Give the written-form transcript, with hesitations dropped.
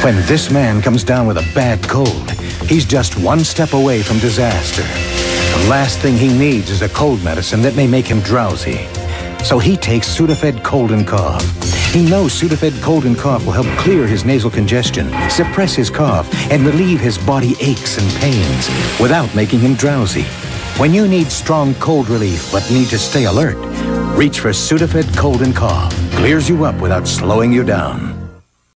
When this man comes down with a bad cold, he's just one step away from disaster. The last thing he needs is a cold medicine that may make him drowsy. So he takes Sudafed Cold and Cough. He knows Sudafed Cold and Cough will help clear his nasal congestion, suppress his cough, and relieve his body aches and pains without making him drowsy. When you need strong cold relief but need to stay alert, reach for Sudafed Cold and Cough. Clears you up without slowing you down.